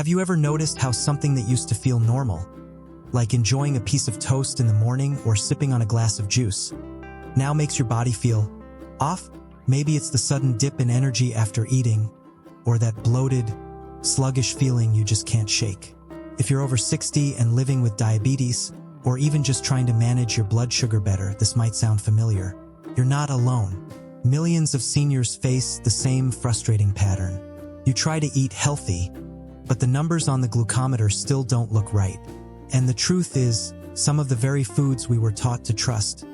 Have you ever noticed how something that used to feel normal, like enjoying a piece of toast in the morning or sipping on a glass of juice, now makes your body feel off? Maybe it's the sudden dip in energy after eating, or that bloated, sluggish feeling you just can't shake. If you're over 60 and living with diabetes, or even just trying to manage your blood sugar better, this might sound familiar. You're not alone. Millions of seniors face the same frustrating pattern. You try to eat healthy, but the numbers on the glucometer still don't look right. And the truth is, some of the very foods we were taught to trust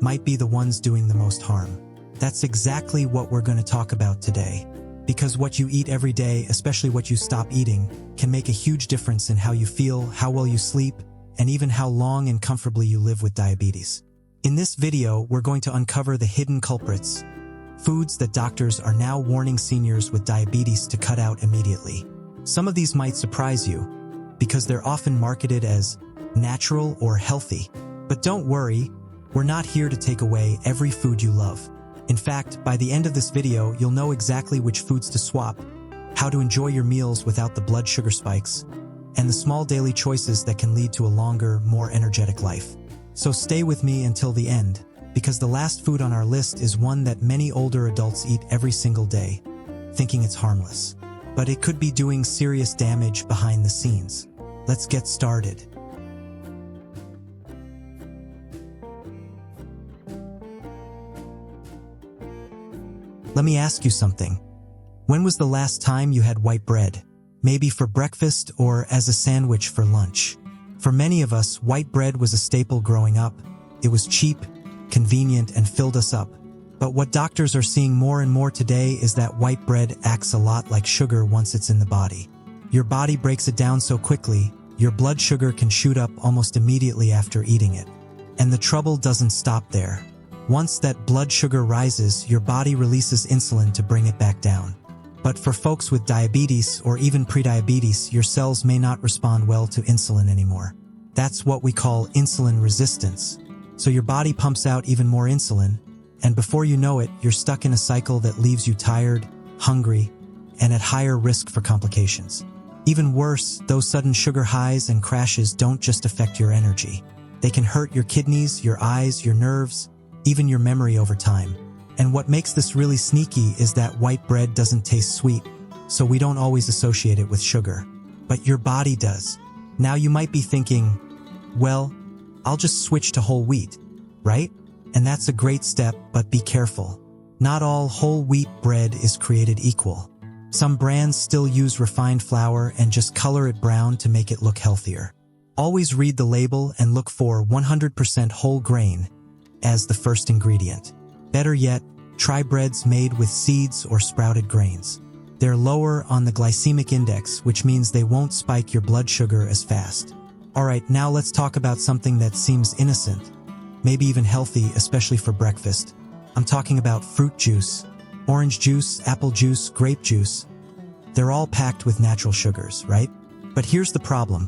might be the ones doing the most harm. That's exactly what we're going to talk about today. Because what you eat every day, especially what you stop eating, can make a huge difference in how you feel, how well you sleep, and even how long and comfortably you live with diabetes. In this video, we're going to uncover the hidden culprits, foods that doctors are now warning seniors with diabetes to cut out immediately. Some of these might surprise you, because they're often marketed as natural or healthy. But don't worry, we're not here to take away every food you love. In fact, by the end of this video, you'll know exactly which foods to swap, how to enjoy your meals without the blood sugar spikes, and the small daily choices that can lead to a longer, more energetic life. So stay with me until the end, because the last food on our list is one that many older adults eat every single day, thinking it's harmless. But it could be doing serious damage behind the scenes. Let's get started. Let me ask you something. When was the last time you had white bread? Maybe for breakfast or as a sandwich for lunch. For many of us, white bread was a staple growing up. It was cheap, convenient, and filled us up. But what doctors are seeing more and more today is that white bread acts a lot like sugar once it's in the body. Your body breaks it down so quickly, your blood sugar can shoot up almost immediately after eating it. And the trouble doesn't stop there. Once that blood sugar rises, your body releases insulin to bring it back down. But for folks with diabetes or even prediabetes, your cells may not respond well to insulin anymore. That's what we call insulin resistance. So your body pumps out even more insulin, and before you know it, you're stuck in a cycle that leaves you tired, hungry, and at higher risk for complications. Even worse, those sudden sugar highs and crashes don't just affect your energy. They can hurt your kidneys, your eyes, your nerves, even your memory over time. And what makes this really sneaky is that white bread doesn't taste sweet, so we don't always associate it with sugar. But your body does. Now you might be thinking, well, I'll just switch to whole wheat, right? And that's a great step, but be careful. Not all whole wheat bread is created equal. Some brands still use refined flour and just color it brown to make it look healthier. Always read the label and look for 100% whole grain as the first ingredient. Better yet, try breads made with seeds or sprouted grains. They're lower on the glycemic index, which means they won't spike your blood sugar as fast. Alright, now let's talk about something that seems innocent, maybe even healthy, especially for breakfast. I'm talking about fruit juice. Orange juice, apple juice, grape juice. They're all packed with natural sugars, right? But here's the problem.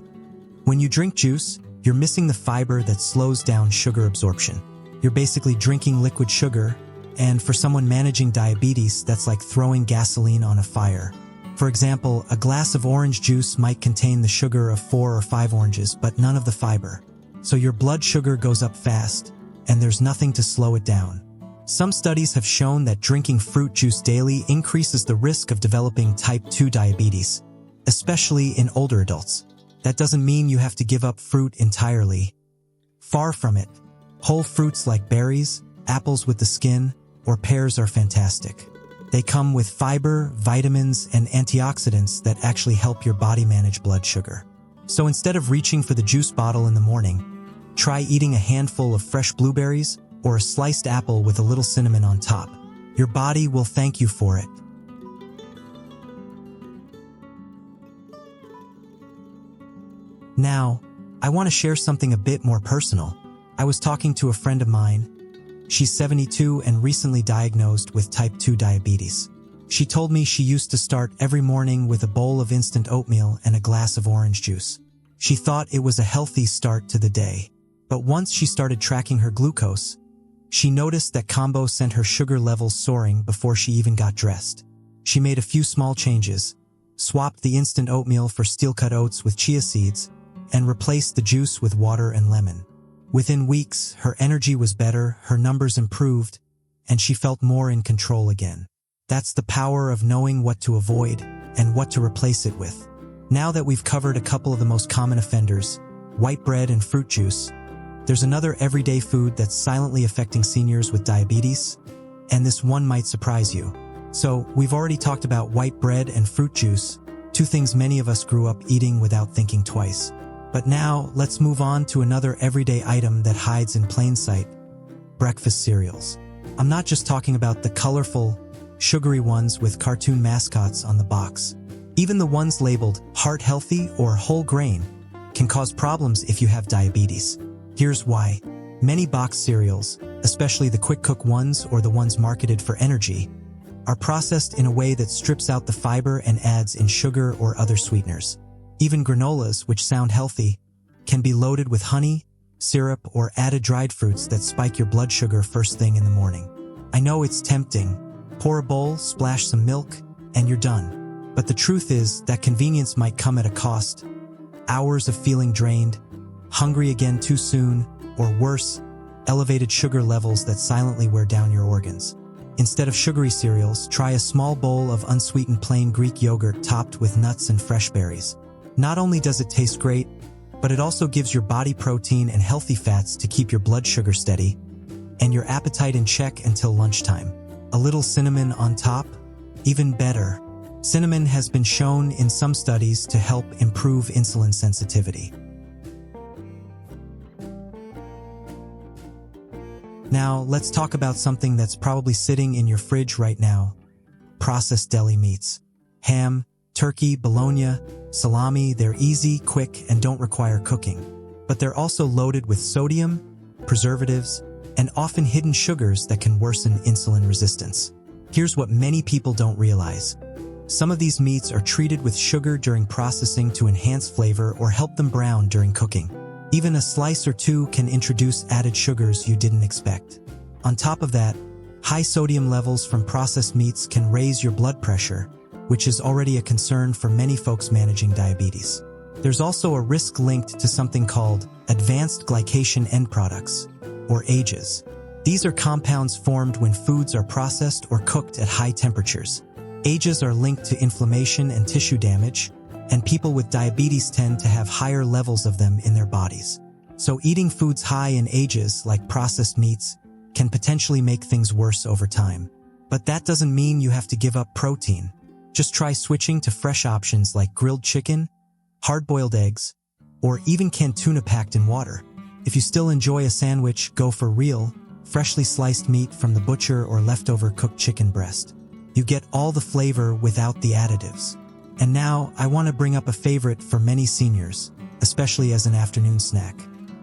When you drink juice, you're missing the fiber that slows down sugar absorption. You're basically drinking liquid sugar, and for someone managing diabetes, that's like throwing gasoline on a fire. For example, a glass of orange juice might contain the sugar of 4 or 5 oranges, but none of the fiber. So your blood sugar goes up fast, and there's nothing to slow it down. Some studies have shown that drinking fruit juice daily increases the risk of developing type 2 diabetes, especially in older adults. That doesn't mean you have to give up fruit entirely. Far from it. Whole fruits like berries, apples with the skin, or pears are fantastic. They come with fiber, vitamins, and antioxidants that actually help your body manage blood sugar. So instead of reaching for the juice bottle in the morning, try eating a handful of fresh blueberries or a sliced apple with a little cinnamon on top. Your body will thank you for it. Now, I want to share something a bit more personal. I was talking to a friend of mine. She's 72 and recently diagnosed with type 2 diabetes. She told me she used to start every morning with a bowl of instant oatmeal and a glass of orange juice. She thought it was a healthy start to the day. But once she started tracking her glucose, she noticed that combo sent her sugar levels soaring before she even got dressed. She made a few small changes, swapped the instant oatmeal for steel-cut oats with chia seeds, and replaced the juice with water and lemon. Within weeks, her energy was better, her numbers improved, and she felt more in control again. That's the power of knowing what to avoid and what to replace it with. Now that we've covered a couple of the most common offenders, white bread and fruit juice, there's another everyday food that's silently affecting seniors with diabetes, and this one might surprise you. So, we've already talked about white bread and fruit juice, two things many of us grew up eating without thinking twice. But now, let's move on to another everyday item that hides in plain sight: breakfast cereals. I'm not just talking about the colorful, sugary ones with cartoon mascots on the box. Even the ones labeled heart healthy or whole grain can cause problems if you have diabetes. Here's why. Many boxed cereals, especially the quick cook ones or the ones marketed for energy, are processed in a way that strips out the fiber and adds in sugar or other sweeteners. Even granolas, which sound healthy, can be loaded with honey, syrup, or added dried fruits that spike your blood sugar first thing in the morning. I know it's tempting. Pour a bowl, splash some milk, and you're done. But the truth is that convenience might come at a cost. Hours of feeling drained, hungry again too soon, or worse, elevated sugar levels that silently wear down your organs. Instead of sugary cereals, try a small bowl of unsweetened plain Greek yogurt topped with nuts and fresh berries. Not only does it taste great, but it also gives your body protein and healthy fats to keep your blood sugar steady and your appetite in check until lunchtime. A little cinnamon on top? Even better. Cinnamon has been shown in some studies to help improve insulin sensitivity. Now, let's talk about something that's probably sitting in your fridge right now: processed deli meats. Ham, turkey, bologna, salami, they're easy, quick, and don't require cooking. But they're also loaded with sodium, preservatives, and often hidden sugars that can worsen insulin resistance. Here's what many people don't realize. Some of these meats are treated with sugar during processing to enhance flavor or help them brown during cooking. Even a slice or two can introduce added sugars you didn't expect. On top of that, high sodium levels from processed meats can raise your blood pressure, which is already a concern for many folks managing diabetes. There's also a risk linked to something called advanced glycation end products, or AGEs. These are compounds formed when foods are processed or cooked at high temperatures. AGEs are linked to inflammation and tissue damage, and people with diabetes tend to have higher levels of them in their bodies. So eating foods high in AGEs, like processed meats, can potentially make things worse over time. But that doesn't mean you have to give up protein. Just try switching to fresh options like grilled chicken, hard-boiled eggs, or even canned tuna packed in water. If you still enjoy a sandwich, go for real, freshly sliced meat from the butcher or leftover cooked chicken breast. You get all the flavor without the additives. And now, I want to bring up a favorite for many seniors, especially as an afternoon snack: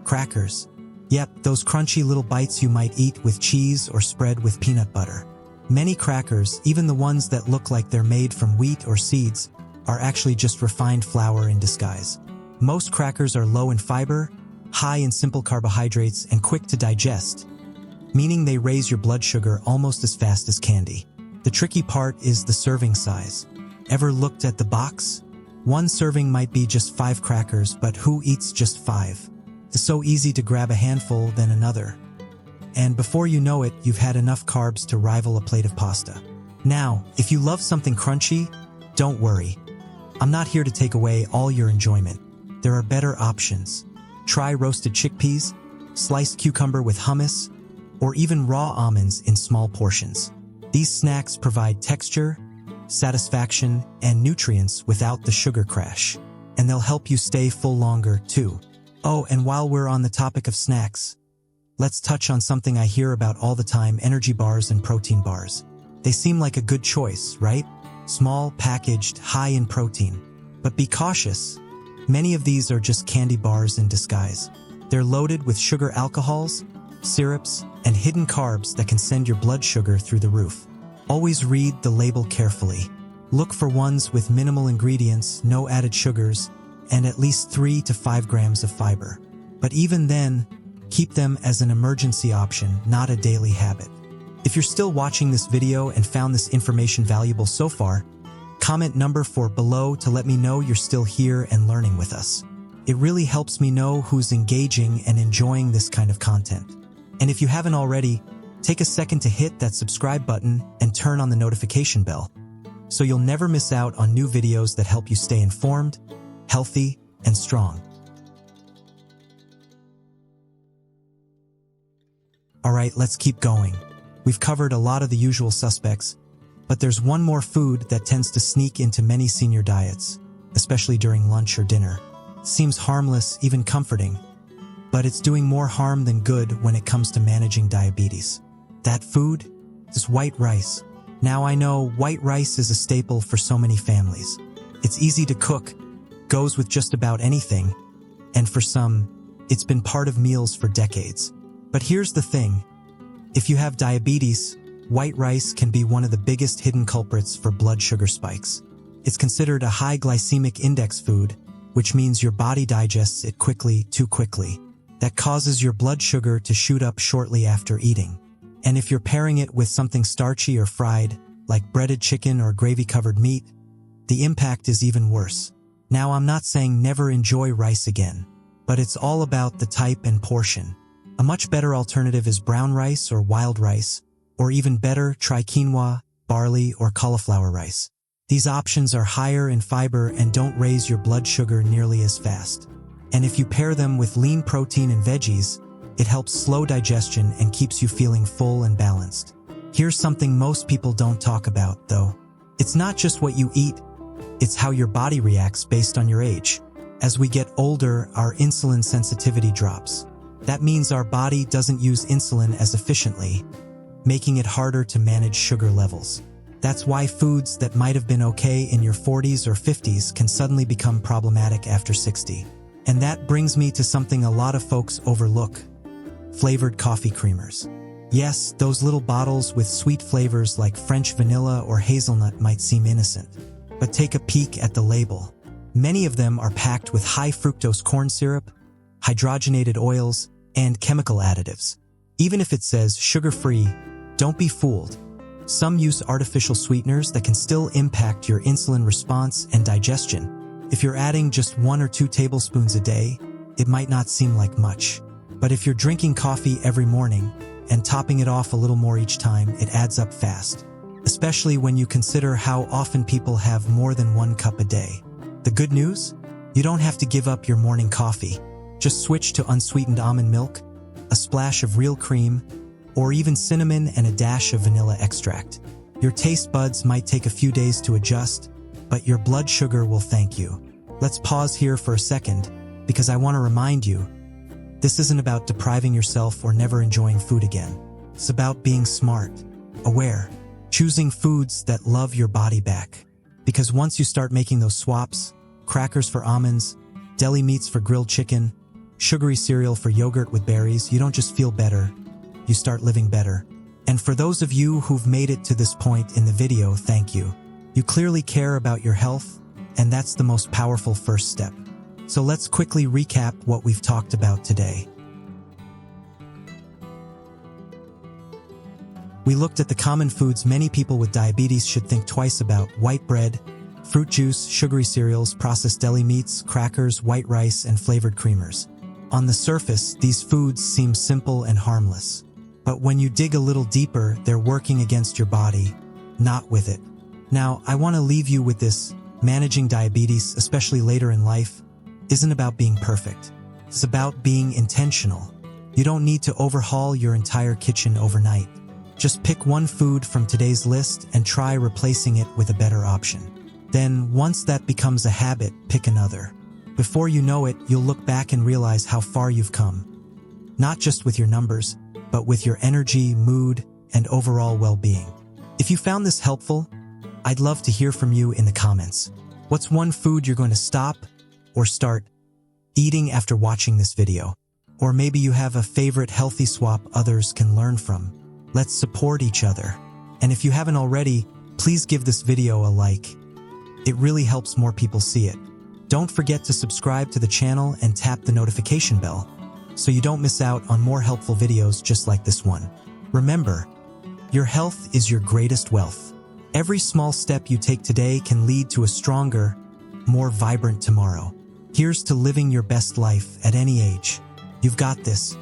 crackers. Yep, those crunchy little bites you might eat with cheese or spread with peanut butter. Many crackers, even the ones that look like they're made from wheat or seeds, are actually just refined flour in disguise. Most crackers are low in fiber, high in simple carbohydrates, and quick to digest, meaning they raise your blood sugar almost as fast as candy. The tricky part is the serving size. Ever looked at the box? One serving might be just 5 crackers, but who eats just 5? It's so easy to grab a handful, then another. And before you know it, you've had enough carbs to rival a plate of pasta. Now, if you love something crunchy, don't worry. I'm not here to take away all your enjoyment. There are better options. Try roasted chickpeas, sliced cucumber with hummus, or even raw almonds in small portions. These snacks provide texture, satisfaction, and nutrients without the sugar crash. And they'll help you stay full longer, too. Oh, and while we're on the topic of snacks, let's touch on something I hear about all the time: energy bars and protein bars. They seem like a good choice, right? Small, packaged, high in protein. But be cautious. Many of these are just candy bars in disguise. They're loaded with sugar alcohols, syrups, and hidden carbs that can send your blood sugar through the roof. Always read the label carefully. Look for ones with minimal ingredients, no added sugars, and at least 3 to 5 grams of fiber. But even then, keep them as an emergency option, not a daily habit. If you're still watching this video and found this information valuable so far, Comment number 4 below to let me know you're still here and learning with us. It really helps me know who's engaging and enjoying this kind of content. And if you haven't already, take a second to hit that subscribe button and turn on the notification bell, so you'll never miss out on new videos that help you stay informed, healthy, and strong. Alright, let's keep going. We've covered a lot of the usual suspects, but there's one more food that tends to sneak into many senior diets, especially during lunch or dinner. It seems harmless, even comforting, but it's doing more harm than good when it comes to managing diabetes. That food is white rice. Now I know white rice is a staple for so many families. It's easy to cook, goes with just about anything, and for some, it's been part of meals for decades. But here's the thing. If you have diabetes, white rice can be one of the biggest hidden culprits for blood sugar spikes. It's considered a high glycemic index food, which means your body digests it quickly, too quickly. That causes your blood sugar to shoot up shortly after eating. And if you're pairing it with something starchy or fried, like breaded chicken or gravy-covered meat, the impact is even worse. Now, I'm not saying never enjoy rice again, but it's all about the type and portion. A much better alternative is brown rice or wild rice, or even better, try quinoa, barley, or cauliflower rice. These options are higher in fiber and don't raise your blood sugar nearly as fast. And if you pair them with lean protein and veggies, it helps slow digestion and keeps you feeling full and balanced. Here's something most people don't talk about, though. It's not just what you eat, it's how your body reacts based on your age. As we get older, our insulin sensitivity drops. That means our body doesn't use insulin as efficiently, making it harder to manage sugar levels. That's why foods that might have been okay in your 40s or 50s can suddenly become problematic after 60. And that brings me to something a lot of folks overlook: flavored coffee creamers. Yes, those little bottles with sweet flavors like French vanilla or hazelnut might seem innocent. But take a peek at the label. Many of them are packed with high fructose corn syrup, hydrogenated oils, and chemical additives. Even if it says sugar-free, don't be fooled. Some use artificial sweeteners that can still impact your insulin response and digestion. If you're adding just 1 or 2 tablespoons a day, it might not seem like much. But if you're drinking coffee every morning and topping it off a little more each time, it adds up fast. Especially when you consider how often people have more than 1 cup a day. The good news? You don't have to give up your morning coffee. Just switch to unsweetened almond milk, a splash of real cream, or even cinnamon and a dash of vanilla extract. Your taste buds might take a few days to adjust, but your blood sugar will thank you. Let's pause here for a second, because I want to remind you, this isn't about depriving yourself or never enjoying food again. It's about being smart, aware, choosing foods that love your body back. Because once you start making those swaps, crackers for almonds, deli meats for grilled chicken, sugary cereal for yogurt with berries, you don't just feel better, you start living better. And for those of you who've made it to this point in the video, thank you. You clearly care about your health, and that's the most powerful first step. So let's quickly recap what we've talked about today. We looked at the common foods many people with diabetes should think twice about: white bread, fruit juice, sugary cereals, processed deli meats, crackers, white rice, and flavored creamers. On the surface, these foods seem simple and harmless. But when you dig a little deeper, they're working against your body, not with it. Now, I want to leave you with this: managing diabetes, especially later in life, isn't about being perfect. It's about being intentional. You don't need to overhaul your entire kitchen overnight. Just pick one food from today's list and try replacing it with a better option. Then, once that becomes a habit, pick another. Before you know it, you'll look back and realize how far you've come. Not just with your numbers, but with your energy, mood, and overall well-being. If you found this helpful, I'd love to hear from you in the comments. What's one food you're going to stop or start eating after watching this video? Or maybe you have a favorite healthy swap others can learn from. Let's support each other. And if you haven't already, please give this video a like. It really helps more people see it. Don't forget to subscribe to the channel and tap the notification bell, so you don't miss out on more helpful videos just like this one. Remember, your health is your greatest wealth. Every small step you take today can lead to a stronger, more vibrant tomorrow. Here's to living your best life at any age. You've got this.